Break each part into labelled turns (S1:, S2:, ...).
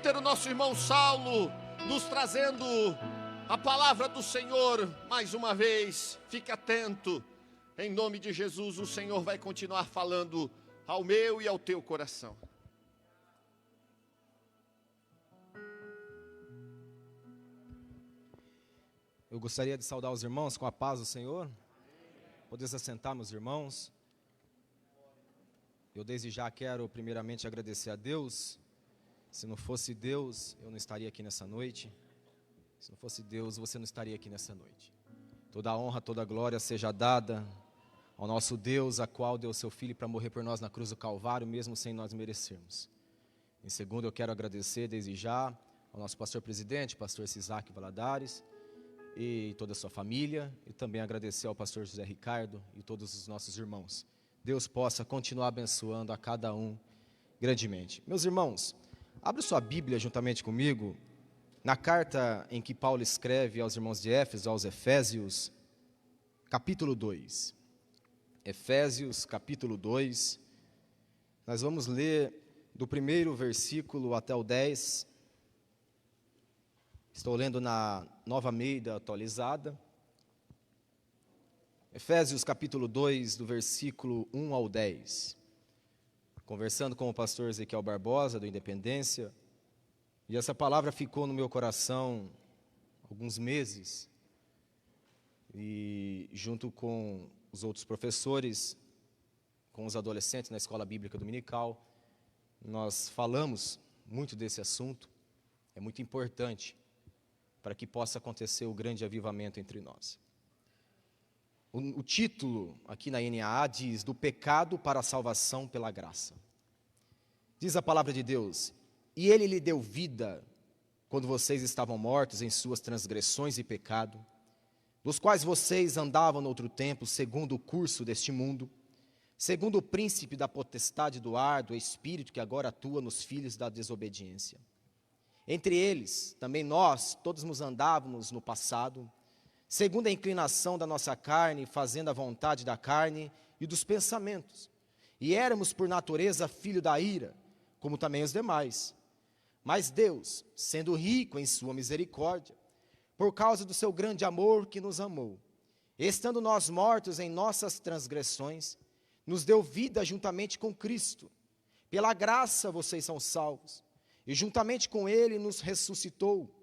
S1: ter o nosso irmão Saulo nos trazendo a palavra do Senhor mais uma vez. Fique atento, em nome de Jesus, o Senhor vai continuar falando ao meu e ao teu coração.
S2: Eu gostaria de saudar os irmãos com a paz do Senhor. Poder se assentar, meus irmãos. Eu desde já quero primeiramente agradecer a Deus. Se não fosse Deus, eu não estaria aqui nessa noite. Se não fosse Deus, você não estaria aqui nessa noite. Toda a honra, toda a glória seja dada ao nosso Deus, a qual deu seu Filho para morrer por nós na cruz do Calvário, mesmo sem nós merecermos. Em segundo, eu quero agradecer desde já ao nosso pastor presidente, pastor Cisaque Valadares, e toda a sua família, e também agradecer ao pastor José Ricardo e todos os nossos irmãos. Deus possa continuar abençoando a cada um grandemente. Meus irmãos, abra sua Bíblia juntamente comigo, na carta em que Paulo escreve aos irmãos de Éfeso, aos Efésios, capítulo 2. Efésios, capítulo 2. Nós vamos ler do primeiro versículo até o 10. Estou lendo na Nova Almeida atualizada. Efésios capítulo 2, do versículo 1 ao 10. Conversando com o pastor Ezequiel Barbosa, do Independência, e essa palavra ficou no meu coração alguns meses, e junto com os outros professores, com os adolescentes na Escola Bíblica Dominical, nós falamos muito desse assunto. É muito importante para que possa acontecer o grande avivamento entre nós. O título aqui na NAA diz: do pecado para a salvação pela graça. Diz a palavra de Deus: e Ele lhe deu vida quando vocês estavam mortos em suas transgressões e pecado, dos quais vocês andavam no outro tempo, segundo o curso deste mundo, segundo o príncipe da potestade do ar, do espírito que agora atua nos filhos da desobediência. Entre eles, também nós, todos nos andávamos no passado, segundo a inclinação da nossa carne, fazendo a vontade da carne e dos pensamentos. E éramos, por natureza, filho da ira, como também os demais. Mas Deus, sendo rico em sua misericórdia, por causa do seu grande amor que nos amou, estando nós mortos em nossas transgressões, nos deu vida juntamente com Cristo. Pela graça vocês são salvos. E juntamente com Ele nos ressuscitou,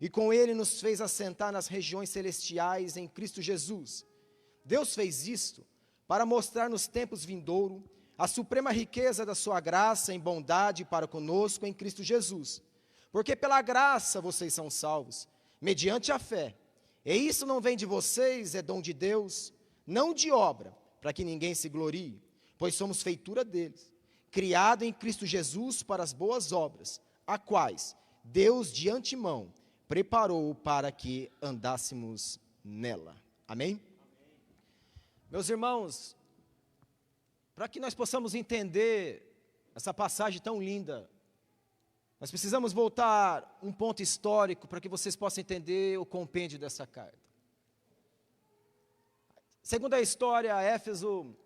S2: e com Ele nos fez assentar nas regiões celestiais em Cristo Jesus. Deus fez isto para mostrar nos tempos vindouros a suprema riqueza da sua graça em bondade para conosco em Cristo Jesus. Porque pela graça vocês são salvos, mediante a fé. E isso não vem de vocês, é dom de Deus, não de obra, para que ninguém se glorie, pois somos feitura deles, criado em Cristo Jesus para as boas obras, a quais Deus de antemão preparou para que andássemos nela. Amém? Meus irmãos, para que nós possamos entender essa passagem tão linda, nós precisamos voltar um ponto histórico para que vocês possam entender o compêndio dessa carta. Segundo a história, Éfeso,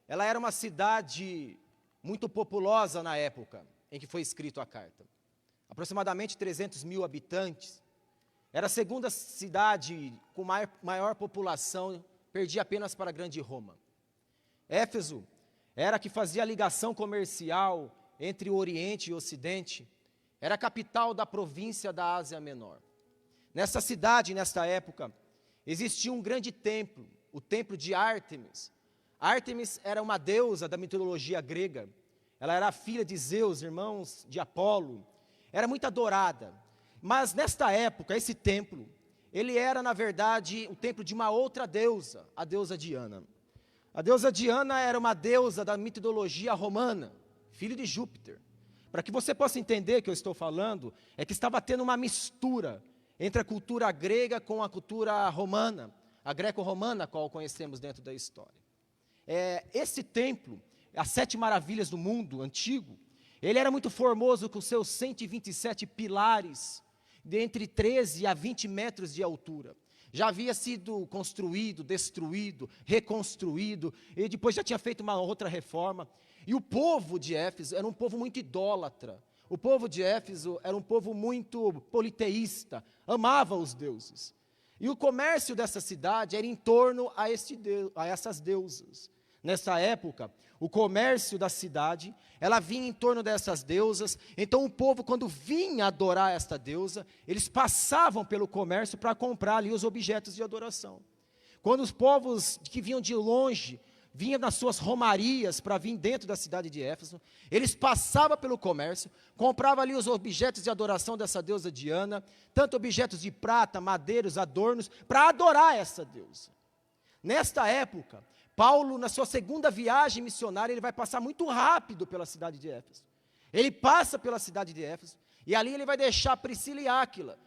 S2: ela era uma cidade muito populosa na época em que foi escrita a carta. Aproximadamente 300 mil habitantes. Era a segunda cidade com maior população, perdia apenas para a grande Roma. Éfeso era a que fazia a ligação comercial entre o Oriente e o Ocidente. Era a capital da província da Ásia Menor. Nessa cidade, nesta época, existia um grande templo, o templo de Ártemis. Ártemis era uma deusa da mitologia grega. Ela era filha de Zeus, irmãos de Apolo. Era muito adorada, mas nesta época, esse templo, ele era na verdade o templo de uma outra deusa, a deusa Diana. A deusa Diana era uma deusa da mitologia romana, filho de Júpiter. Para que você possa entender o que eu estou falando, é que estava tendo uma mistura entre a cultura grega com a cultura romana, a greco-romana, a qual conhecemos dentro da história. Esse templo, as 7 maravilhas do mundo antigo, ele era muito formoso com seus 127 pilares, de entre 13 a 20 metros de altura. Já havia sido construído, destruído, reconstruído, e depois já tinha feito uma outra reforma. E o povo de Éfeso era um povo muito idólatra, O povo de Éfeso era um povo muito politeísta, amava os deuses. E o comércio dessa cidade era em torno a essas deusas. Nessa época, o comércio da cidade, ela vinha em torno dessas deusas. Então o povo, quando vinha adorar esta deusa, eles passavam pelo comércio para comprar ali os objetos de adoração. Quando os povos que vinham de longe, vinham nas suas romarias para vir dentro da cidade de Éfeso, eles passavam pelo comércio, compravam ali os objetos de adoração dessa deusa Diana, tanto objetos de prata, madeiros, adornos, para adorar essa deusa. Nesta época, Paulo, na sua segunda viagem missionária, ele vai passar muito rápido pela cidade de Éfeso. Ele passa pela cidade de Éfeso, e ali ele vai deixar Priscila e Áquila,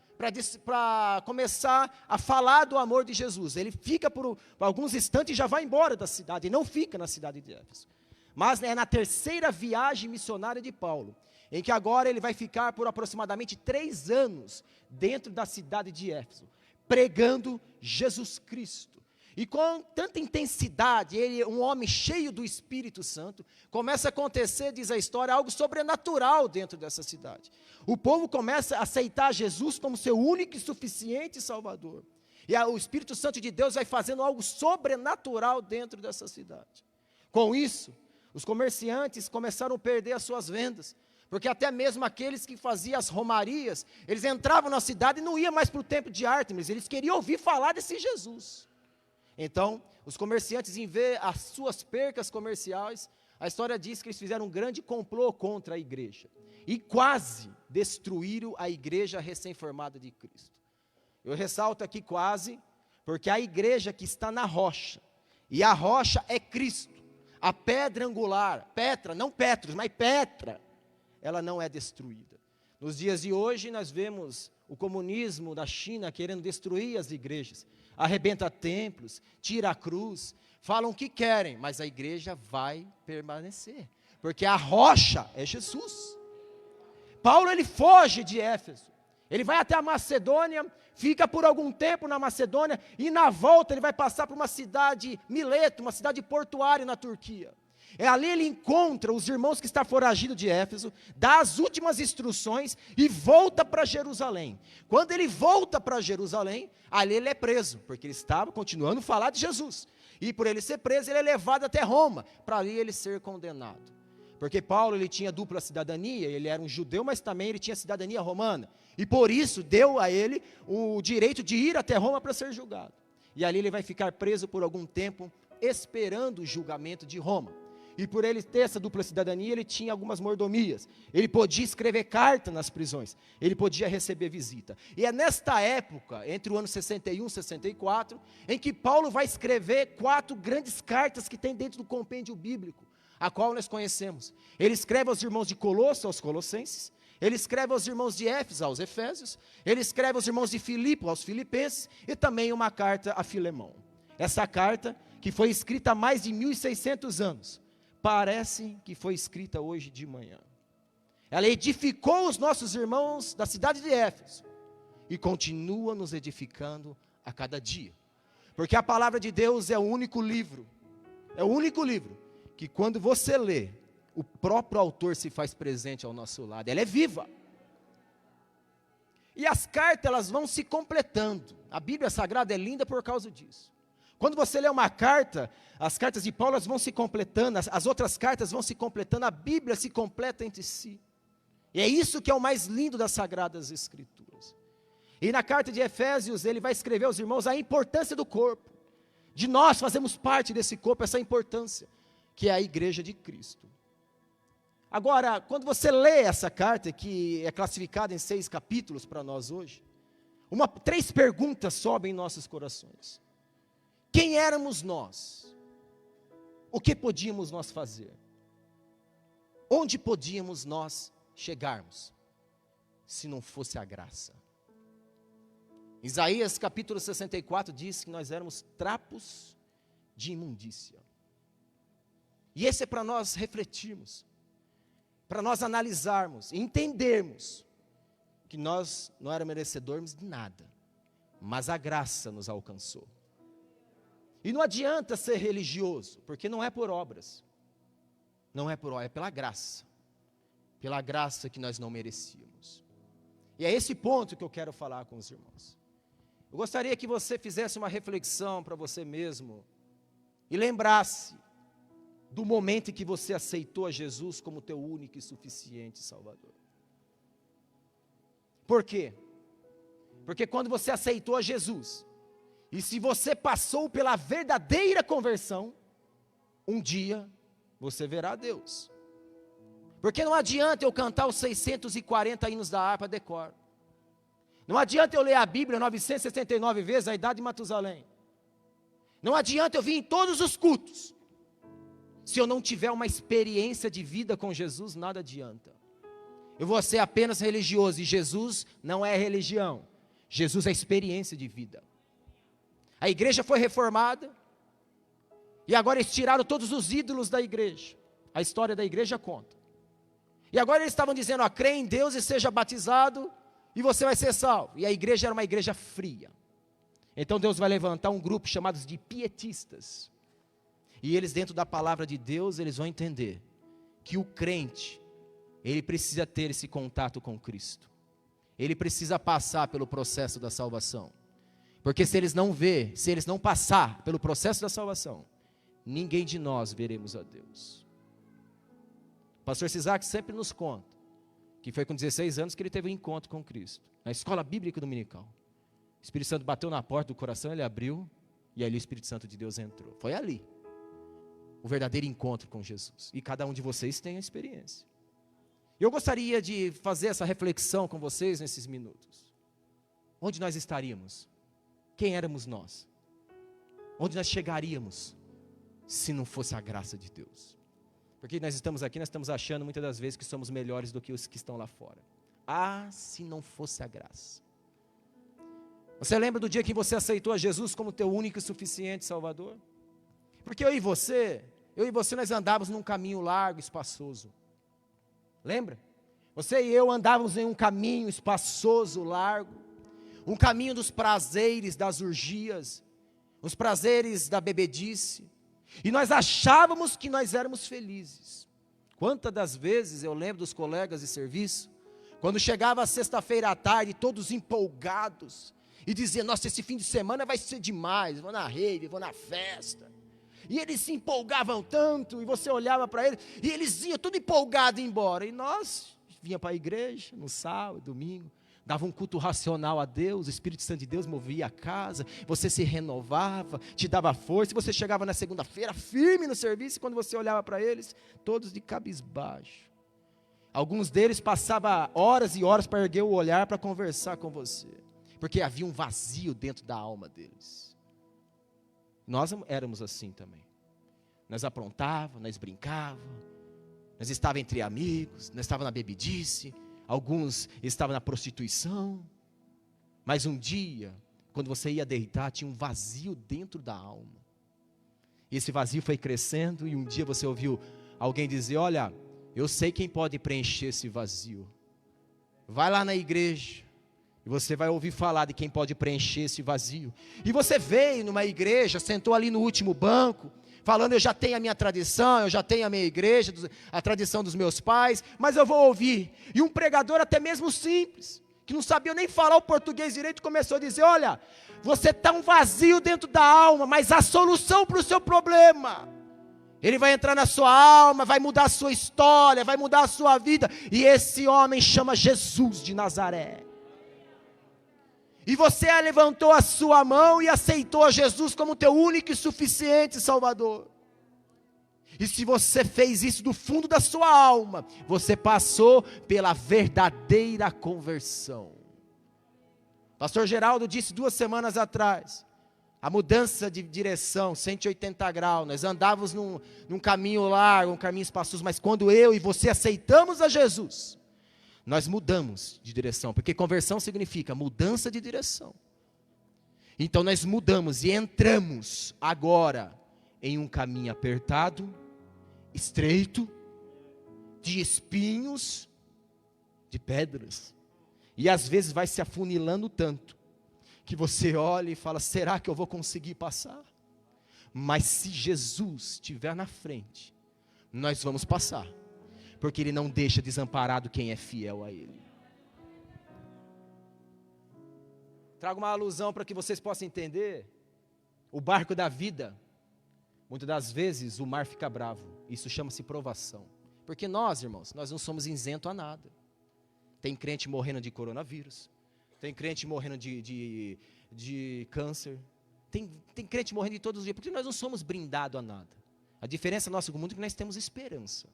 S2: para começar a falar do amor de Jesus. Ele fica por alguns instantes e já vai embora da cidade, e não fica na cidade de Éfeso. Mas é na terceira viagem missionária de Paulo, em que agora ele vai ficar por aproximadamente 3 anos dentro da cidade de Éfeso, pregando Jesus Cristo. E com tanta intensidade, ele, um homem cheio do Espírito Santo, começa a acontecer, diz a história, algo sobrenatural dentro dessa cidade. O povo começa a aceitar Jesus como seu único e suficiente Salvador. E o Espírito Santo de Deus vai fazendo algo sobrenatural dentro dessa cidade. Com isso, os comerciantes começaram a perder as suas vendas, porque até mesmo aqueles que faziam as romarias, eles entravam na cidade e não iam mais para o templo de Ártemis, eles queriam ouvir falar desse Jesus. Então, os comerciantes, em ver as suas percas comerciais, a história diz que eles fizeram um grande complô contra a igreja, e quase destruíram a igreja recém-formada de Cristo. Eu ressalto aqui quase, porque a igreja que está na rocha, e a rocha é Cristo, a pedra angular, Petra, não Petros, mas Petra, ela não é destruída. Nos dias de hoje nós vemos o comunismo da China querendo destruir as igrejas, arrebenta templos, tira a cruz, falam o que querem, mas a igreja vai permanecer, porque a rocha é Jesus. Paulo, ele foge de Éfeso, ele vai até a Macedônia, fica por algum tempo na Macedônia, e na volta ele vai passar por uma cidade, Mileto, uma cidade portuária na Turquia. Ali ele encontra os irmãos que estão foragidos de Éfeso, dá as últimas instruções e volta para Jerusalém. Quando ele volta para Jerusalém, ali ele é preso, porque ele estava continuando a falar de Jesus. E por ele ser preso, ele é levado até Roma, para ali ele ser condenado. Porque Paulo, ele tinha dupla cidadania, ele era um judeu, mas também ele tinha cidadania romana. E por isso deu a ele o direito de ir até Roma para ser julgado. E ali ele vai ficar preso por algum tempo, esperando o julgamento de Roma. E por ele ter essa dupla cidadania, ele tinha algumas mordomias. Ele podia escrever carta nas prisões. Ele podia receber visita. E é nesta época, entre o ano 61 e 64, em que Paulo vai escrever 4 grandes cartas que tem dentro do compêndio bíblico, a qual nós conhecemos. Ele escreve aos irmãos de Colosso, aos colossenses. Ele escreve aos irmãos de Éfeso, aos efésios. Ele escreve aos irmãos de Filipe, aos filipenses. E também uma carta a Filemão. Essa carta, que foi escrita há mais de 1600 anos, parece que foi escrita hoje de manhã. Ela edificou os nossos irmãos da cidade de Éfeso e continua nos edificando a cada dia. Porque a palavra de Deus é o único livro que quando você lê, o próprio autor se faz presente ao nosso lado. Ela é viva. E as cartas, elas vão se completando. A Bíblia Sagrada é linda por causa disso. Quando você lê uma carta, as cartas de Paulo, elas vão se completando, as outras cartas vão se completando, a Bíblia se completa entre si. E é isso que é o mais lindo das Sagradas Escrituras. E na carta de Efésios, ele vai escrever aos irmãos a importância do corpo. De nós fazemos parte desse corpo, essa importância, que é a igreja de Cristo. Agora, quando você lê essa carta, que é classificada em 6 capítulos para nós hoje, 3 perguntas sobem em nossos corações. Quem éramos nós? O que podíamos nós fazer? Onde podíamos nós chegarmos, se não fosse a graça? Isaías capítulo 64 diz que nós éramos trapos de imundícia. E esse é para nós refletirmos, para nós analisarmos e entendermos que nós não éramos merecedores de nada, mas a graça nos alcançou. E não adianta ser religioso, porque não é por obras. Não é por obras, é pela graça. pela graça que nós não merecíamos. E é esse ponto que eu quero falar com os irmãos. Eu gostaria que você fizesse uma reflexão para você mesmo e lembrasse do momento em que você aceitou a Jesus como teu único e suficiente Salvador. Por quê? Porque quando você aceitou a Jesus, e se você passou pela verdadeira conversão, um dia você verá Deus. Porque não adianta eu cantar os 640 hinos da harpa de cor. Não adianta eu ler a Bíblia 969 vezes, a idade de Matusalém. Não adianta eu vir em todos os cultos. Se eu não tiver uma experiência de vida com Jesus, nada adianta. Eu vou ser apenas religioso, e Jesus não é religião. Jesus é experiência de vida. A igreja foi reformada, e agora eles tiraram todos os ídolos da igreja. A história da igreja conta. E agora eles estavam dizendo, ó, crê em Deus e seja batizado, e você vai ser salvo. E a igreja era uma igreja fria. Então Deus vai levantar um grupo chamado de pietistas. E eles, dentro da palavra de Deus, eles vão entender que o crente, ele precisa ter esse contato com Cristo. Ele precisa passar pelo processo da salvação. Porque se eles não ver, se eles não passar pelo processo da salvação, ninguém de nós veremos a Deus. O pastor Sisak sempre nos conta que foi com 16 anos que ele teve um encontro com Cristo, na escola bíblica dominical. O Espírito Santo bateu na porta do coração, ele abriu, e ali o Espírito Santo de Deus entrou. Foi ali o verdadeiro encontro com Jesus. E cada um de vocês tem a experiência. Eu gostaria de fazer essa reflexão com vocês nesses minutos. Onde nós estaríamos? Quem éramos nós? Onde nós chegaríamos se não fosse a graça de Deus? Porque nós estamos aqui, nós estamos achando muitas das vezes que somos melhores do que os que estão lá fora. Ah, se não fosse a graça. Você lembra do dia que você aceitou a Jesus como teu único e suficiente Salvador? Porque eu e você nós andávamos num caminho largo, espaçoso. Lembra? Você e eu andávamos em um caminho espaçoso, largo. Um caminho dos prazeres, das orgias. Os prazeres da bebedice. E nós achávamos que nós éramos felizes. Quantas das vezes eu lembro dos colegas de serviço, quando chegava a sexta-feira à tarde, todos empolgados, e diziam, nossa, esse fim de semana vai ser demais, vou na rave, vou na festa. E eles se empolgavam tanto, e você olhava para eles, e eles iam tudo empolgado embora. E nós vinha para a igreja, no sábado, domingo, dava um culto racional a Deus, o Espírito Santo de Deus movia a casa, você se renovava, te dava força, e você chegava na segunda-feira firme no serviço, e quando você olhava para eles, todos de cabisbaixo. Alguns deles passavam horas e horas para erguer o olhar para conversar com você, porque havia um vazio dentro da alma deles. Nós éramos assim também. Nós aprontávamos, nós brincávamos, nós estávamos entre amigos, nós estávamos na bebedice, alguns estavam na prostituição, mas um dia, quando você ia deitar, tinha um vazio dentro da alma, e esse vazio foi crescendo, e um dia você ouviu alguém dizer, olha, eu sei quem pode preencher esse vazio, vai lá na igreja, e você vai ouvir falar de quem pode preencher esse vazio, e você veio numa igreja, sentou ali no último banco, falando, eu já tenho a minha tradição, eu já tenho a minha igreja, a tradição dos meus pais, mas eu vou ouvir. E um pregador até mesmo simples, que não sabia nem falar o português direito, começou a dizer, olha, você está um vazio dentro da alma, mas a solução para o seu problema, ele vai entrar na sua alma, vai mudar a sua história, vai mudar a sua vida, e esse homem chama Jesus de Nazaré. E você levantou a sua mão e aceitou a Jesus como teu único e suficiente Salvador. E se você fez isso do fundo da sua alma, você passou pela verdadeira conversão. Pastor Geraldo disse 2 semanas atrás, a mudança de direção, 180 graus, nós andávamos num caminho largo, um caminho espaçoso, mas quando eu e você aceitamos a Jesus, nós mudamos de direção, porque conversão significa mudança de direção. Então nós mudamos e entramos agora em um caminho apertado, estreito, de espinhos, de pedras. E às vezes vai se afunilando tanto, que você olha e fala, será que eu vou conseguir passar? Mas se Jesus estiver na frente, nós vamos passar. porque Ele não deixa desamparado quem é fiel a Ele. Trago uma alusão para que vocês possam entender. O barco da vida, muitas das vezes o mar fica bravo. Isso chama-se provação. Porque nós, irmãos, nós não somos isentos a nada. Tem crente morrendo de coronavírus. Tem crente morrendo de câncer. Tem crente morrendo de todos os dias. Porque nós não somos brindados a nada. A diferença nossa com o mundo é que nós temos esperança.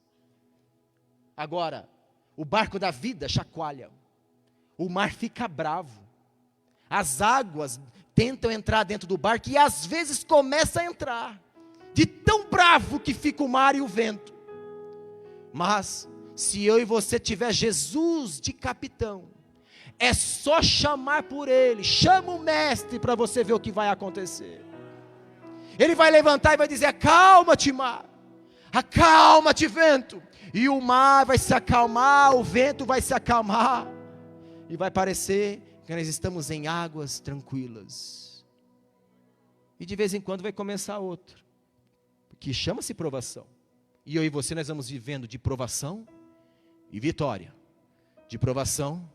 S2: Agora, o barco da vida chacoalha. O mar fica bravo. As águas tentam entrar dentro do barco e às vezes começa a entrar. De tão bravo que fica o mar e o vento. Mas, se eu e você tiver Jesus de capitão, é só chamar por Ele. Chama o mestre para você ver o que vai acontecer. Ele vai levantar e vai dizer: acalma-te, mar. Acalma-te, vento. E o mar vai se acalmar, o vento vai se acalmar. E vai parecer que nós estamos em águas tranquilas. E de vez em quando vai começar outro, que chama-se provação. E eu e você, nós vamos vivendo de provação e vitória. De provação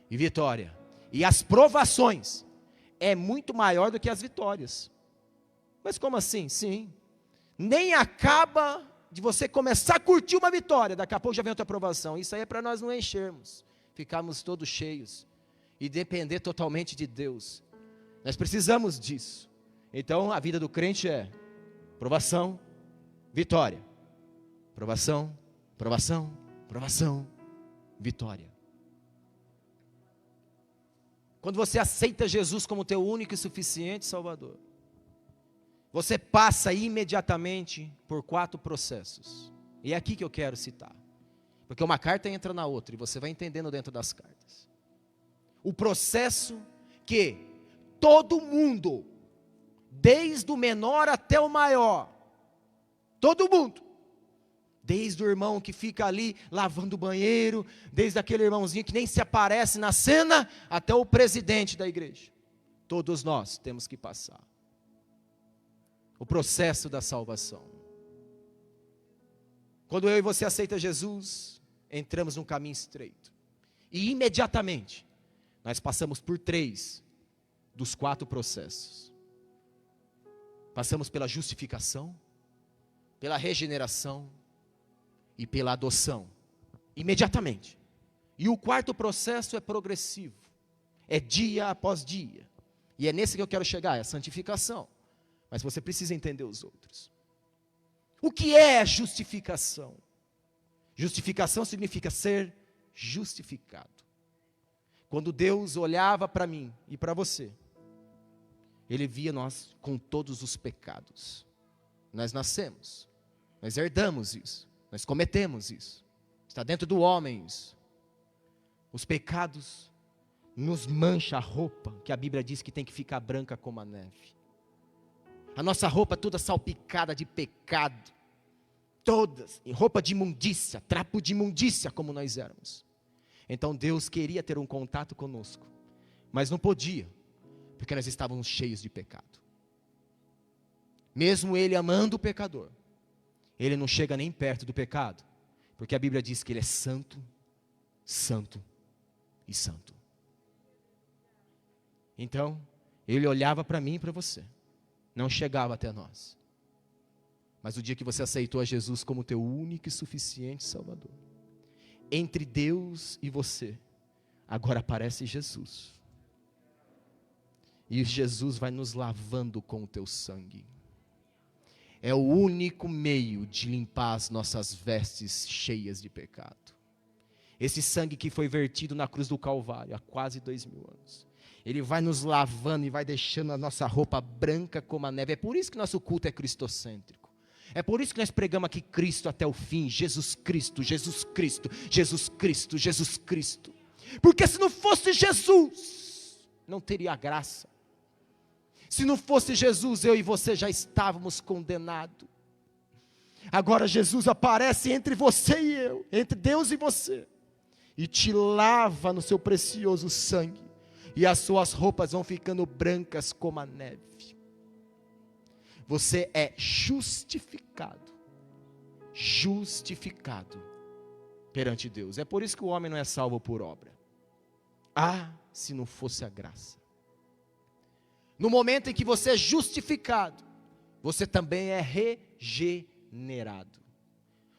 S2: e vitória. E as provações é muito maior do que as vitórias. Mas como assim? Sim. Nem acaba de você começar a curtir uma vitória, daqui a pouco já vem outra provação. Isso aí é para nós não enchermos, ficarmos todos cheios e depender totalmente de Deus. Nós precisamos disso. Então a vida do crente é provação, vitória. Provação, provação, provação, vitória. Quando você aceita Jesus como teu único e suficiente Salvador, você passa imediatamente por 4 processos. E é aqui que eu quero citar. Porque uma carta entra na outra e você vai entendendo dentro das cartas. O processo que todo mundo, desde o menor até o maior, todo mundo, desde o irmão que fica ali lavando o banheiro, desde aquele irmãozinho que nem se aparece na cena, até o presidente da igreja. Todos nós temos que passar o processo da salvação. Quando eu e você aceita Jesus, entramos num caminho estreito. E imediatamente, nós passamos por 3 dos 4 processos. Passamos pela justificação, pela regeneração e pela adoção. Imediatamente. E o 4º processo é progressivo. É dia após dia. E é nesse que eu quero chegar, é a santificação. Mas você precisa entender os outros. O que é justificação? Justificação significa ser justificado. Quando Deus olhava para mim e para você, Ele via nós com todos os pecados. Nós nascemos, nós herdamos isso, nós cometemos isso. Está dentro do homem isso. Os pecados nos mancha a roupa, que a Bíblia diz que tem que ficar branca como a neve. A nossa roupa toda salpicada de pecado, todas, em roupa de imundícia, trapo de imundícia como nós éramos. Então Deus queria ter um contato conosco, mas não podia, porque nós estávamos cheios de pecado. Mesmo Ele amando o pecador, Ele não chega nem perto do pecado, porque a Bíblia diz que Ele é santo, santo e santo. Então, Ele olhava para mim e para você, não chegava até nós. Mas o dia que você aceitou a Jesus como teu único e suficiente Salvador, entre Deus e você, agora aparece Jesus. E Jesus vai nos lavando com o teu sangue. É o único meio de limpar as nossas vestes cheias de pecado. Esse sangue que foi vertido na cruz do Calvário há quase 2000 anos. Ele vai nos lavando e vai deixando a nossa roupa branca como a neve. É por isso que nosso culto é cristocêntrico. É por isso que nós pregamos aqui Cristo até o fim. Jesus Cristo, Jesus Cristo, Jesus Cristo, Jesus Cristo. Porque se não fosse Jesus, não teria graça. Se não fosse Jesus, eu e você já estávamos condenados. Agora Jesus aparece entre você e eu, entre Deus e você, e te lava no seu precioso sangue. E as suas roupas vão ficando brancas como a neve. Você é justificado. Justificado perante Deus. É por isso que o homem não é salvo por obra. Se não fosse a graça. No momento em que você é justificado, você também é regenerado.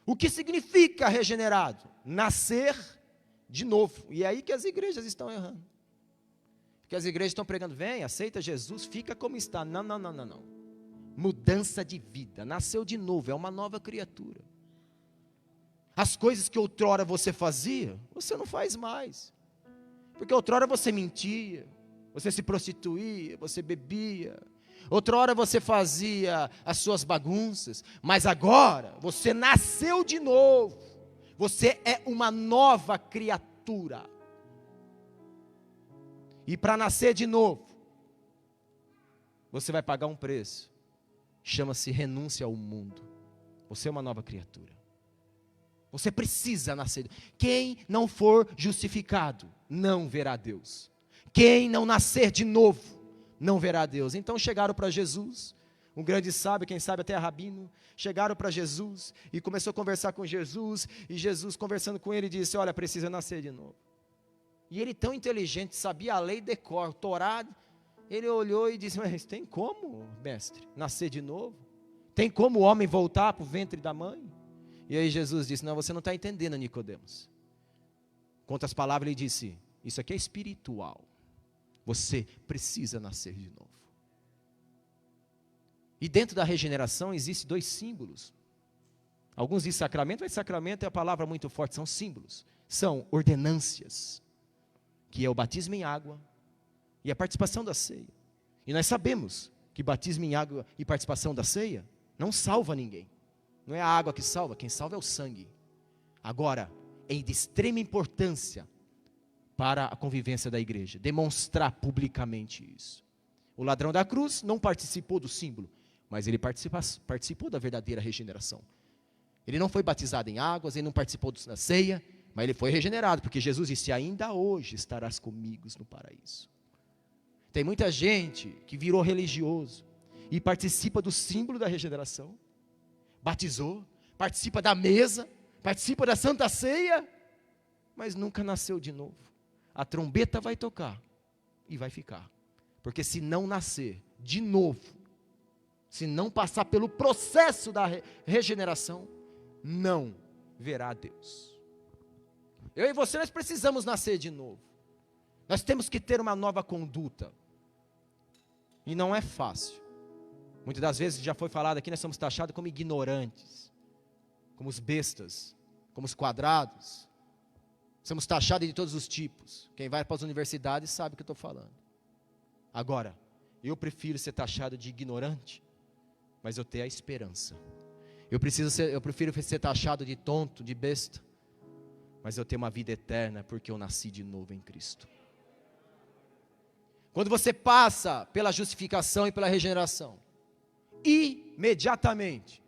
S2: O que significa regenerado? Nascer de novo. E é aí que as igrejas estão errando. Porque as igrejas estão pregando, vem, aceita Jesus, fica como está. Não. Mudança de vida, nasceu de novo, é uma nova criatura. As coisas que outrora você fazia, você não faz mais. Porque outrora você mentia, você se prostituía, você bebia. Outrora você fazia as suas bagunças, mas agora você nasceu de novo. Você é uma nova criatura. E para nascer de novo, você vai pagar um preço. Chama-se renúncia ao mundo. Você é uma nova criatura. Você precisa nascer. Quem não for justificado, não verá Deus. Quem não nascer de novo, não verá Deus. Então chegaram para Jesus, um grande sábio, quem sabe até rabino, chegaram para Jesus e começou a conversar com Jesus, e Jesus conversando com ele disse, olha, precisa nascer de novo. E ele tão inteligente, sabia a lei de cor, Torá, ele olhou e disse, mas tem como, mestre, nascer de novo? Tem como o homem voltar para o ventre da mãe? E aí Jesus disse, não, você não está entendendo, Nicodemos. Com outras palavras, ele disse, isso aqui é espiritual. Você precisa nascer de novo. E dentro da regeneração existem 2 símbolos. Alguns dizem sacramento, mas sacramento é a palavra muito forte, são símbolos. São ordenâncias, que é o batismo em água e a participação da ceia. E nós sabemos que batismo em água e participação da ceia não salva ninguém. Não é a água que salva, quem salva é o sangue. Agora, é de extrema importância para a convivência da igreja, demonstrar publicamente isso. O ladrão da cruz não participou do símbolo, mas ele participou da verdadeira regeneração. Ele não foi batizado em águas, ele não participou da ceia, mas ele foi regenerado, porque Jesus disse, ainda hoje estarás comigo no paraíso. Tem muita gente que virou religioso e participa do símbolo da regeneração, batizou, participa da mesa, participa da Santa Ceia, mas nunca nasceu de novo. A trombeta vai tocar e vai ficar. Porque se não nascer de novo, se não passar pelo processo da regeneração, não verá Deus. Eu e você, nós precisamos nascer de novo. Nós temos que ter uma nova conduta. E não é fácil. Muitas das vezes, já foi falado aqui, nós somos taxados como ignorantes, como os bestas, como os quadrados. Somos taxados de todos os tipos. Quem vai para as universidades sabe o que eu estou falando. Agora, eu prefiro ser taxado de ignorante, mas eu ter a esperança. Eu prefiro ser taxado de tonto, de besta, mas eu tenho uma vida eterna, porque eu nasci de novo em Cristo. Quando você passa pela justificação e pela regeneração, imediatamente,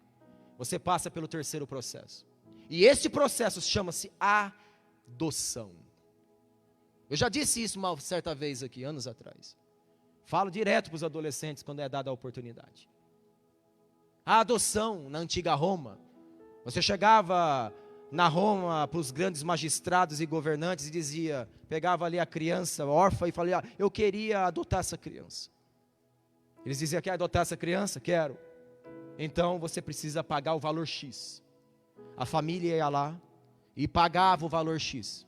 S2: você passa pelo terceiro processo. E esse processo chama-se adoção. Eu já disse isso uma certa vez aqui, anos atrás. Falo direto para os adolescentes quando é dada a oportunidade. A adoção na antiga Roma, você chegava na Roma para os grandes magistrados e governantes e dizia, pegava ali a criança órfã e falava, eu queria adotar essa criança. Eles diziam, quer adotar essa criança? Quero. Então você precisa pagar o valor X. A família ia lá e pagava o valor X.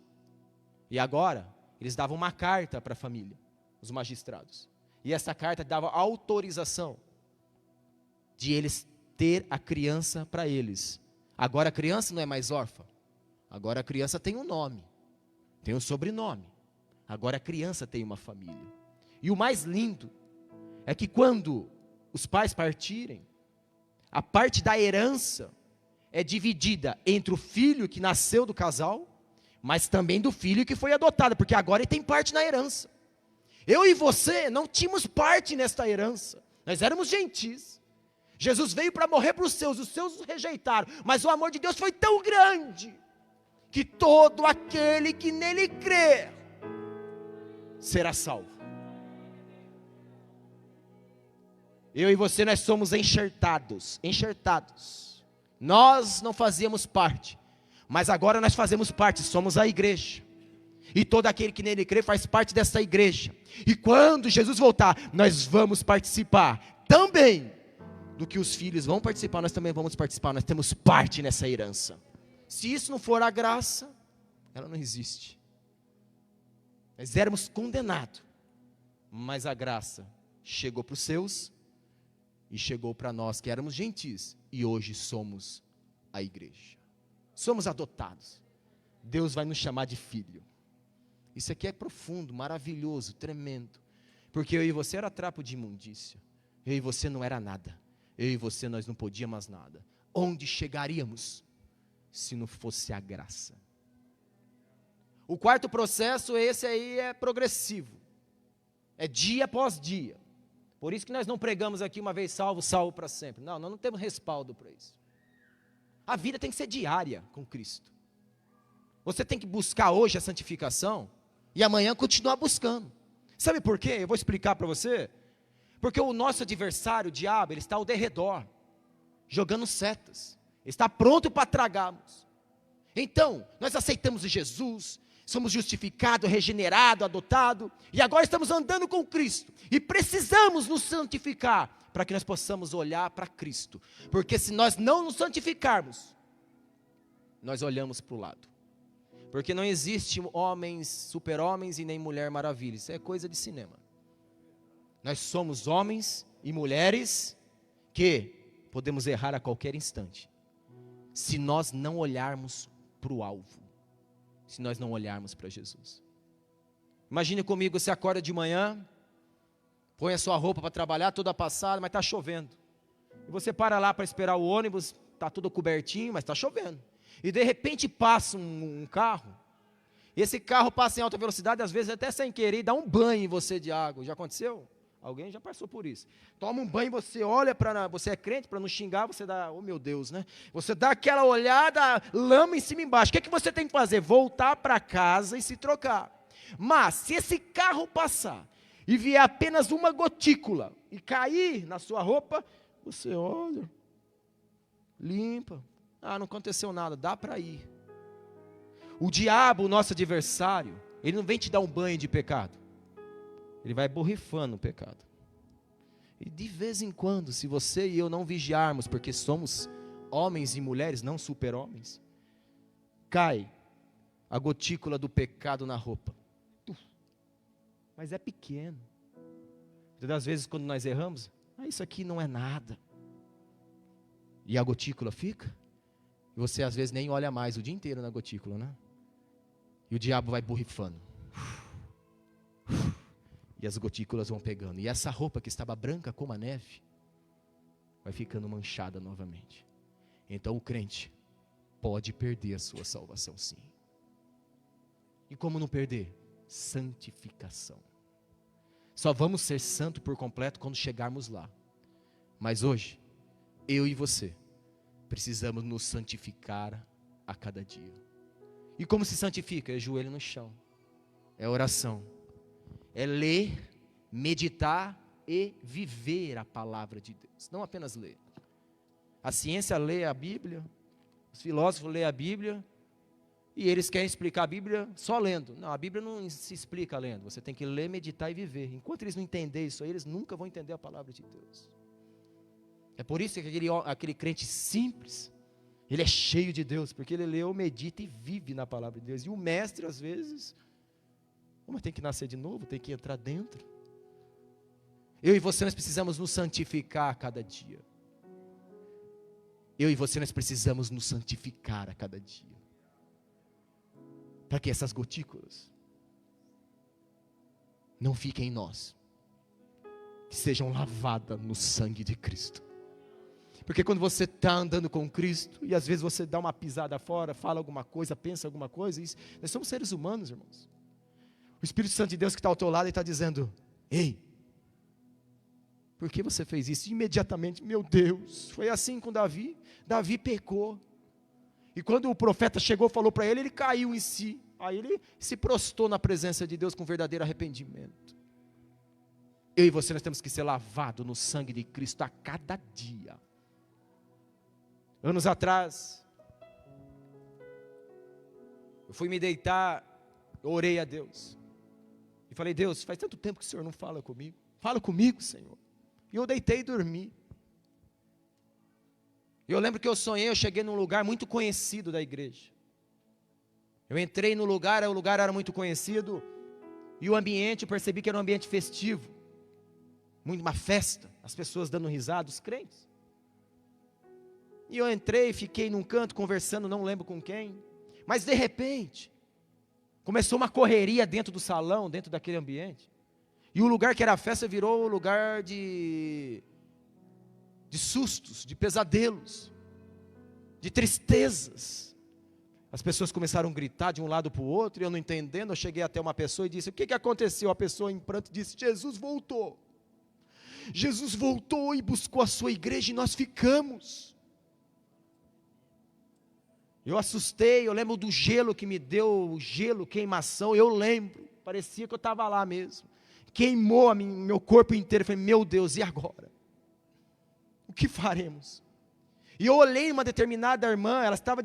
S2: E agora, eles davam uma carta para a família, os magistrados. E essa carta dava autorização de eles ter a criança para eles. Agora a criança não é mais órfã. Agora a criança tem um nome, tem um sobrenome. Agora a criança tem uma família. E o mais lindo é que quando os pais partirem, a parte da herança é dividida entre o filho que nasceu do casal, mas também do filho que foi adotado, porque agora ele tem parte na herança. Eu e você não tínhamos parte nesta herança, nós éramos gentis. Jesus veio para morrer para os seus o rejeitaram, mas o amor de Deus foi tão grande, que todo aquele que nele crer, será salvo. Eu e você, nós somos enxertados. Nós não fazíamos parte, mas agora nós fazemos parte, somos a igreja. E todo aquele que nele crê faz parte dessa igreja. E quando Jesus voltar, nós vamos participar também do que os filhos vão participar, nós também vamos participar, nós temos parte nessa herança. Se isso não for a graça, ela não existe. Nós éramos condenados, mas a graça chegou para os seus e chegou para nós que éramos gentis e hoje somos a igreja. Somos adotados. Deus vai nos chamar de filho. Isso aqui é profundo, maravilhoso, tremendo. Porque eu e você era trapo de imundícia. Eu e você não era nada. Eu e você nós não podíamos nada. Onde chegaríamos se não fosse a graça? O quarto processo, esse aí é progressivo. É dia após dia. Por isso que nós não pregamos aqui uma vez salvo, salvo para sempre. Não, nós não temos respaldo para isso. A vida tem que ser diária com Cristo. Você tem que buscar hoje a santificação e amanhã continuar buscando. Sabe por quê? Eu vou explicar para você. Porque o nosso adversário, o diabo, ele está ao derredor, jogando setas. Está pronto para tragarmos. Então, nós aceitamos Jesus, somos justificados, regenerados, adotados, e agora estamos andando com Cristo, e precisamos nos santificar, para que nós possamos olhar para Cristo, porque se nós não nos santificarmos, nós olhamos para o lado, porque não existe homens, super-homens e nem mulher maravilha, isso é coisa de cinema. Nós somos homens e mulheres que podemos errar a qualquer instante, se nós não olharmos para o alvo, se nós não olharmos para Jesus. Imagine comigo, você acorda de manhã, põe a sua roupa para trabalhar, toda passada, mas está chovendo. E você para lá para esperar o ônibus, está tudo cobertinho, mas está chovendo. E de repente passa um carro, e esse carro passa em alta velocidade, às vezes até sem querer, dá um banho em você de água. Já aconteceu? Alguém já passou por isso. Toma um banho, você olha para, você é crente, para não xingar, você dá, oh meu Deus, né? Você dá aquela olhada, lama em cima e embaixo. O que é que você tem que fazer? Voltar para casa e se trocar. Mas, se esse carro passar, e vier apenas uma gotícula, e cair na sua roupa, você olha, limpa. Ah, não aconteceu nada, dá para ir. O diabo, o nosso adversário, ele não vem te dar um banho de pecado. Ele vai borrifando o pecado. E de vez em quando, se você e eu não vigiarmos, porque somos homens e mulheres, não super-homens, cai a gotícula do pecado na roupa. Mas é pequeno. Das vezes quando nós erramos, isso aqui não é nada. E a gotícula fica, e você às vezes nem olha mais o dia inteiro na gotícula, né? E o diabo vai borrifando. E as gotículas vão pegando. E essa roupa que estava branca como a neve, vai ficando manchada novamente. Então o crente pode perder a sua salvação, sim. E como não perder? Santificação. Só vamos ser santos por completo quando chegarmos lá. Mas hoje, eu e você, precisamos nos santificar a cada dia. E como se santifica? É joelho no chão. É oração. É ler, meditar e viver a palavra de Deus. Não apenas ler. A ciência lê a Bíblia, os filósofos lêem a Bíblia, e eles querem explicar a Bíblia só lendo. Não, a Bíblia não se explica lendo. Você tem que ler, meditar e viver. Enquanto eles não entenderem isso aí, eles nunca vão entender a palavra de Deus. É por isso que aquele crente simples, ele é cheio de Deus, porque ele leu, medita e vive na palavra de Deus. E o mestre, às vezes, mas tem que nascer de novo, tem que entrar dentro. Eu e você, nós precisamos nos santificar a cada dia. Eu e você, nós precisamos nos santificar a cada dia. Para que essas gotículas não fiquem em nós. Que sejam lavadas no sangue de Cristo. Porque quando você está andando com Cristo, e às vezes você dá uma pisada fora, fala alguma coisa, pensa alguma coisa, nós somos seres humanos, irmãos. O Espírito Santo de Deus que está ao teu lado, ele está dizendo, ei, por que você fez isso? Imediatamente, meu Deus, foi assim com Davi. Davi pecou. E quando o profeta chegou e falou para ele, ele caiu em si. Aí ele se prostou na presença de Deus com verdadeiro arrependimento. Eu e você, nós temos que ser lavados no sangue de Cristo a cada dia. Anos atrás, eu fui me deitar, eu orei a Deus. E falei, Deus, faz tanto tempo que o Senhor não fala comigo. Fala comigo, Senhor. E eu deitei e dormi. Eu lembro que eu sonhei, eu cheguei num lugar muito conhecido da igreja. Eu entrei no lugar, o lugar era muito conhecido. E o ambiente, eu percebi que era um ambiente festivo. Muito uma festa, as pessoas dando risada, os crentes. E eu entrei, fiquei num canto conversando, não lembro com quem. Mas de repente, começou uma correria dentro do salão, dentro daquele ambiente. E o lugar que era a festa virou lugar de sustos, de pesadelos, de tristezas. As pessoas começaram a gritar de um lado para o outro, e eu não entendendo, eu cheguei até uma pessoa e disse, o que aconteceu? A pessoa em pranto disse, Jesus voltou. Jesus voltou e buscou a sua igreja e nós ficamos. Eu assustei, eu lembro do gelo que me deu, gelo, queimação, eu lembro, parecia que eu estava lá mesmo. Queimou meu corpo inteiro, eu falei, meu Deus, e agora? O que faremos? E eu olhei uma determinada irmã, ela estava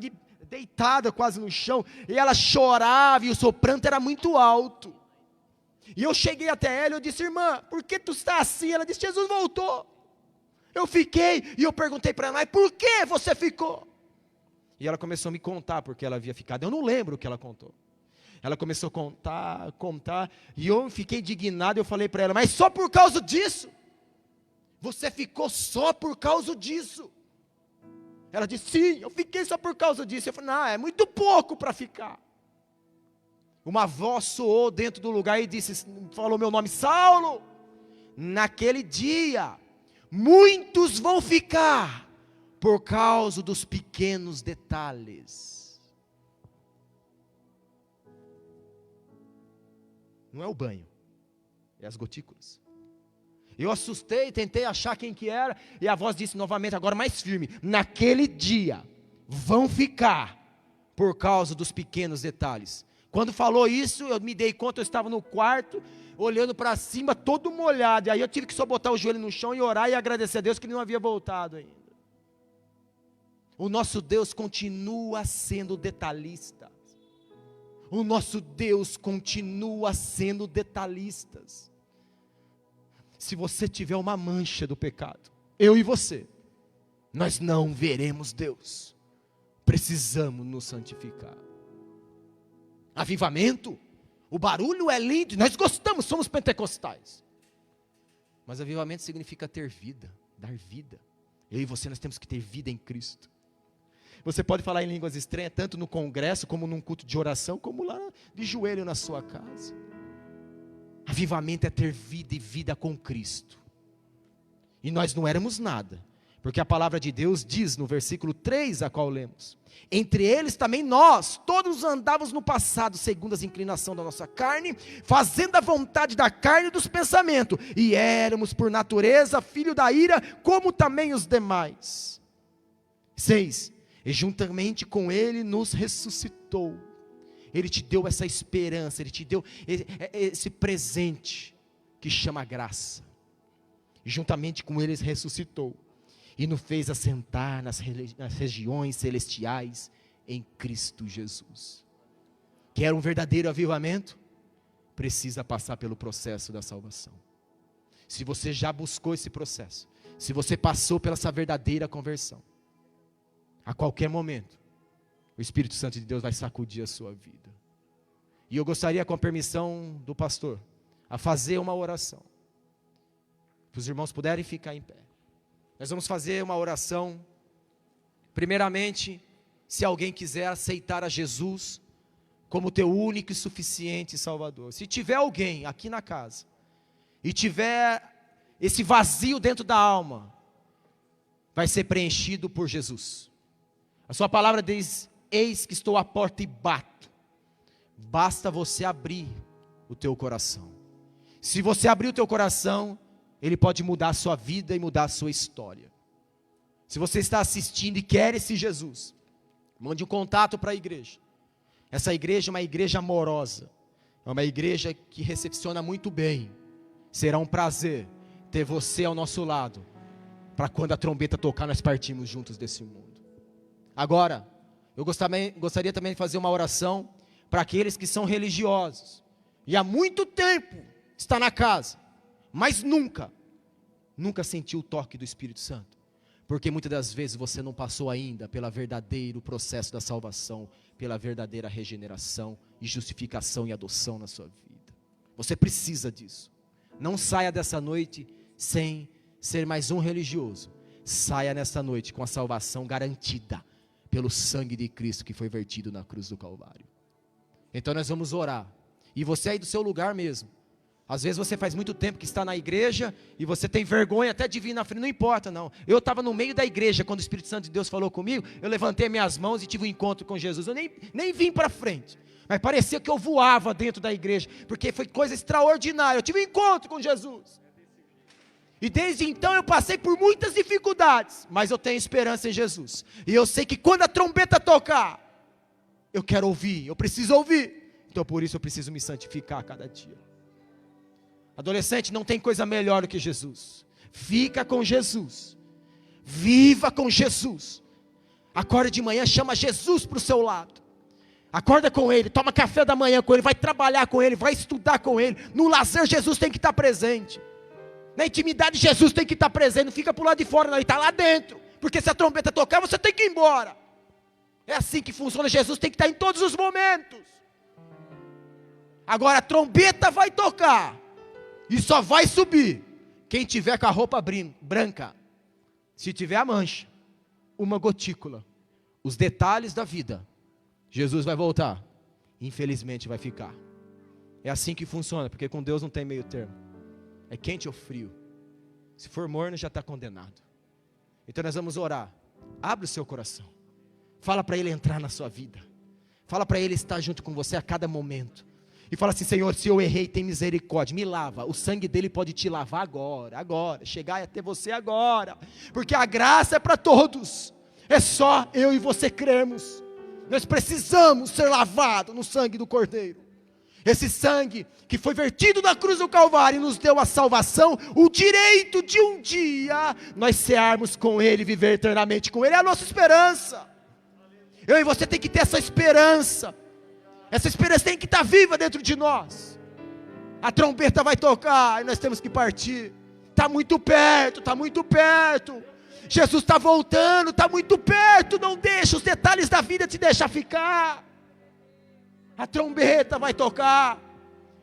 S2: deitada quase no chão, e ela chorava, e o seu pranto era muito alto. E eu cheguei até ela, e eu disse, irmã, por que tu está assim? Ela disse, Jesus voltou. Eu fiquei, e eu perguntei para ela, mas por que você ficou? E ela começou a me contar porque ela havia ficado. Eu não lembro o que ela contou. Ela começou a contar, e eu fiquei indignado, eu falei para ela, mas só por causa disso? Você ficou só por causa disso? Ela disse, sim, eu fiquei só por causa disso. Eu falei, não, é muito pouco para ficar. Uma voz soou dentro do lugar e disse, falou meu nome, Saulo. Naquele dia, muitos vão ficar por causa dos pequenos detalhes. Não é o banho, é as gotículas. Eu assustei, tentei achar quem que era, e a voz disse novamente, agora mais firme, naquele dia, vão ficar, por causa dos pequenos detalhes. Quando falou isso, eu me dei conta, eu estava no quarto, olhando para cima, todo molhado, e aí eu tive que só botar o joelho no chão e orar e agradecer a Deus que ele não havia voltado ainda. O nosso Deus continua sendo detalhista. O nosso Deus continua sendo detalhista. Se você tiver uma mancha do pecado, eu e você, nós não veremos Deus. Precisamos nos santificar. Avivamento, o barulho é lindo, nós gostamos, somos pentecostais. Mas avivamento significa ter vida, dar vida. Eu e você, nós temos que ter vida em Cristo. Você pode falar em línguas estranhas, tanto no congresso, como num culto de oração, como lá de joelho na sua casa. Avivamento é ter vida e vida com Cristo. E nós não éramos nada, porque a palavra de Deus diz no versículo 3, a qual lemos, entre eles também nós, todos andávamos no passado, segundo as inclinações da nossa carne, fazendo a vontade da carne e dos pensamentos, e éramos por natureza filho da ira, como também os demais. 6, e juntamente com ele nos ressuscitou. Ele te deu essa esperança, Ele te deu esse presente que chama graça. E juntamente com Ele ressuscitou. E nos fez assentar nas regiões celestiais em Cristo Jesus. Quer um verdadeiro avivamento? Precisa passar pelo processo da salvação. Se você já buscou esse processo, se você passou pela essa verdadeira conversão, a qualquer momento, o Espírito Santo de Deus vai sacudir a sua vida. E eu gostaria, com a permissão do pastor, a fazer uma oração. Para os irmãos puderem ficar em pé. Nós vamos fazer uma oração. Primeiramente, se alguém quiser aceitar a Jesus como teu único e suficiente Salvador. Se tiver alguém aqui na casa e tiver esse vazio dentro da alma, vai ser preenchido por Jesus. A sua palavra diz, eis que estou à porta e bato. Basta você abrir o teu coração. Se você abrir o teu coração, Ele pode mudar a sua vida e mudar a sua história. Se você está assistindo e quer esse Jesus, mande um contato para a igreja. Essa igreja é uma igreja amorosa. É uma igreja que recepciona muito bem. Será um prazer ter você ao nosso lado, para quando a trombeta tocar, nós partimos juntos desse mundo. Agora, eu gostaria também de fazer uma oração para aqueles que são religiosos, e há muito tempo está na casa, mas nunca sentiu o toque do Espírito Santo, porque muitas das vezes você não passou ainda pelo verdadeiro processo da salvação, pela verdadeira regeneração e justificação e adoção na sua vida. Você precisa disso. Não saia dessa noite sem ser mais um religioso. Saia nessa noite com a salvação garantida pelo sangue de Cristo que foi vertido na cruz do Calvário. Então nós vamos orar. E você aí do seu lugar mesmo. Às vezes você faz muito tempo que está na igreja e você tem vergonha até de vir na frente, não importa não. Eu estava no meio da igreja quando o Espírito Santo de Deus falou comigo, eu levantei minhas mãos e tive um encontro com Jesus. Eu nem vim para frente, mas parecia que eu voava dentro da igreja, porque foi coisa extraordinária. Eu tive um encontro com Jesus. E desde então eu passei por muitas dificuldades, mas eu tenho esperança em Jesus. E eu sei que quando a trombeta tocar, eu quero ouvir, eu preciso ouvir. Então por isso eu preciso me santificar a cada dia. Adolescente, não tem coisa melhor do que Jesus. Fica com Jesus. Viva com Jesus. Acorda de manhã, chama Jesus para o seu lado. Acorda com Ele, toma café da manhã com Ele, vai trabalhar com Ele, vai estudar com Ele. No lazer, Jesus tem que estar presente. Na intimidade, Jesus tem que estar presente. Não fica para o lado de fora, não, Ele está lá dentro. Porque se a trombeta tocar, você tem que ir embora. É assim que funciona. Jesus tem que estar em todos os momentos. Agora a trombeta vai tocar. E só vai subir quem tiver com a roupa branca. Se tiver a mancha, uma gotícula, os detalhes da vida, Jesus vai voltar. Infelizmente vai ficar. É assim que funciona, porque com Deus não tem meio termo. É quente ou frio. Se for morno, já está condenado. Então nós vamos orar. Abre o seu coração. Fala para Ele entrar na sua vida. Fala para Ele estar junto com você a cada momento. E fala assim: Senhor, se eu errei, tem misericórdia, me lava. O sangue dele pode te lavar agora, chegar até você agora, porque a graça é para todos, é só eu e você crermos. Nós precisamos ser lavados no sangue do Cordeiro. Esse sangue que foi vertido na cruz do Calvário nos deu a salvação, o direito de um dia nós cearmos com Ele, viver eternamente com Ele. É a nossa esperança. Eu e você tem que ter essa esperança. Essa esperança tem que estar viva dentro de nós. A trombeta vai tocar e nós temos que partir. Está muito perto, está muito perto. Jesus está voltando, está muito perto. Não deixa os detalhes da vida te deixar ficar. A trombeta vai tocar.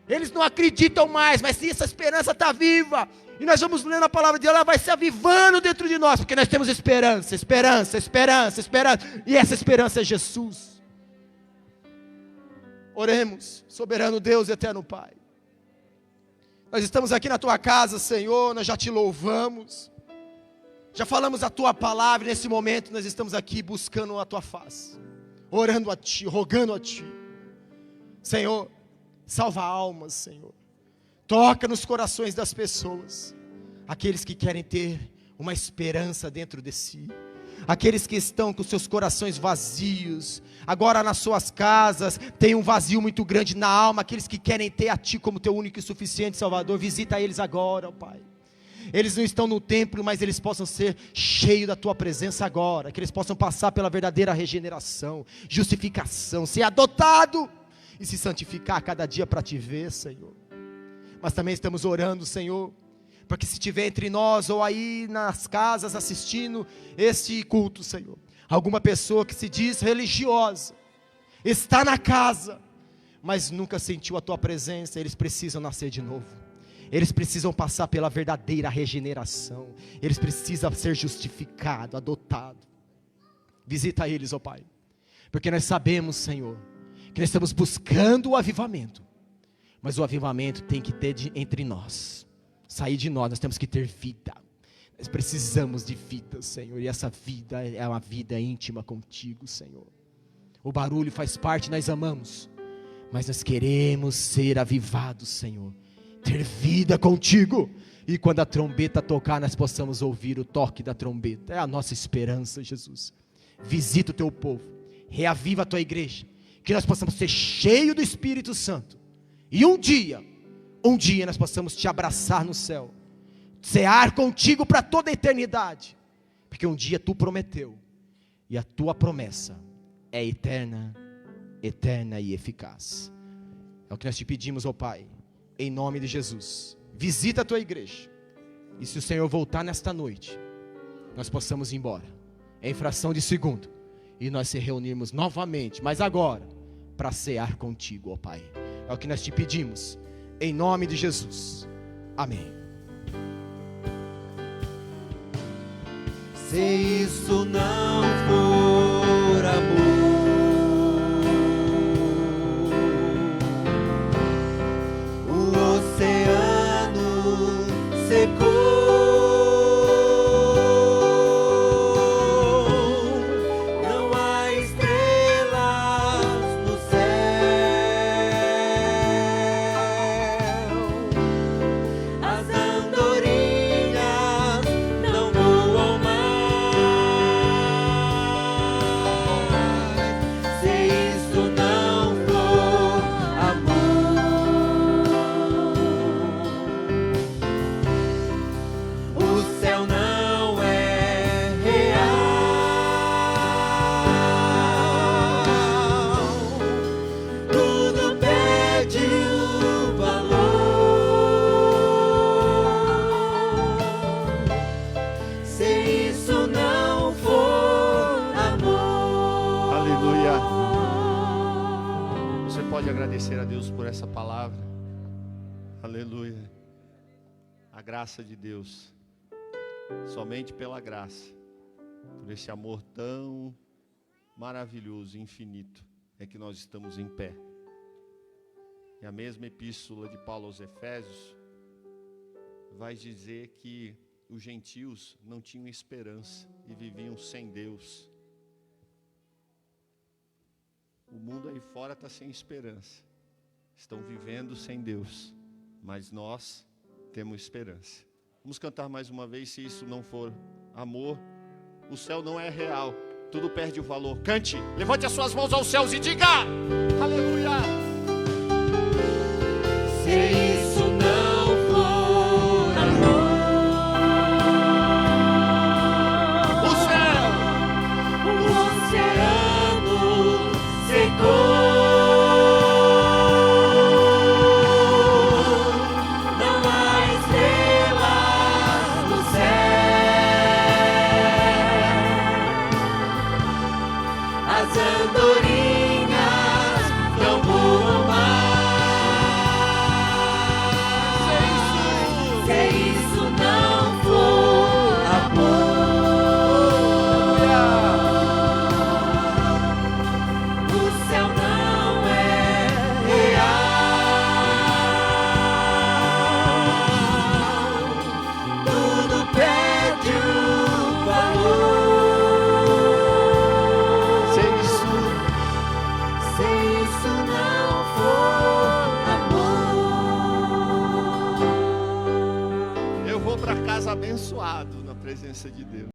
S2: Eles não acreditam mais, mas sim, essa esperança está viva. E nós vamos lendo a palavra de Deus, ela vai se avivando dentro de nós, porque nós temos esperança. E essa esperança é Jesus. Oremos, soberano Deus e eterno Pai. Nós estamos aqui na Tua casa, Senhor, nós já Te louvamos. Já falamos a Tua palavra, e nesse momento nós estamos aqui buscando a Tua face. Orando a Ti, rogando a Ti. Senhor, salva almas, Senhor. Toca nos corações das pessoas. Aqueles que querem ter uma esperança dentro de si. Aqueles que estão com seus corações vazios, agora nas suas casas, tem um vazio muito grande na alma. Aqueles que querem ter a Ti como Teu único e suficiente Salvador, visita eles agora, ó Pai. Eles não estão no templo, mas eles possam ser cheios da Tua presença agora, que eles possam passar pela verdadeira regeneração, justificação, ser adotado e se santificar a cada dia para Te ver, Senhor. Mas também estamos orando, Senhor, para que se estiver entre nós ou aí nas casas assistindo este culto, Senhor, alguma pessoa que se diz religiosa, está na casa, mas nunca sentiu a Tua presença, eles precisam nascer de novo. Eles precisam passar pela verdadeira regeneração. Eles precisam ser justificados, adotados. Visita eles, ó Pai, porque nós sabemos, Senhor, que nós estamos buscando o avivamento, mas o avivamento tem que ter entre nós. Sair de nós temos que ter vida. Nós precisamos de vida, Senhor, e essa vida é uma vida íntima contigo, Senhor. O barulho faz parte, nós amamos, mas nós queremos ser avivados, Senhor, ter vida contigo, e quando a trombeta tocar, nós possamos ouvir o toque da trombeta. É a nossa esperança, Jesus. Visita o Teu povo, reaviva a Tua igreja, que nós possamos ser cheios do Espírito Santo, e um dia nós possamos Te abraçar no céu, cear contigo para toda a eternidade, porque um dia Tu prometeu, e a Tua promessa é eterna eterna e eficaz. É o que nós te pedimos, ó Pai, em nome de Jesus. Visita a tua igreja, e se o Senhor voltar nesta noite, nós possamos ir embora, em fração de segundo, e nós se reunirmos novamente, mas agora, para cear contigo, ó Pai. É o que nós te pedimos, em nome de Jesus. Amém.
S3: Se isso não for amor, o oceano secou, não há estrelas no céu, as andorinhas não voam mais. Se isso não for amor, o céu não é real, tudo perde o valor. Se isso não for amor.
S1: Aleluia. Você pode agradecer a Deus por essa palavra. Aleluia. A graça de Deus, somente pela graça, por esse amor tão maravilhoso e infinito, é que nós estamos em pé. E a mesma epístola de Paulo aos Efésios vai dizer que os gentios não tinham esperança e viviam sem Deus. O mundo aí fora está sem esperança, estão vivendo sem Deus, mas nós temos esperança. Vamos cantar mais uma vez. Se isso não for amor, o céu não é real, tudo perde o valor. Cante, levante as suas mãos aos céus e diga: aleluia.
S3: Se isso não for amor,
S1: O céu
S3: o oceano secou, não há estrelas no céu, as andorinhas não voam mais. Se isso não for amor, o céu não é real, tudo perde o valor.
S1: Se
S3: isso não for amor,
S1: eu vou para casa abençoado na presença de Deus.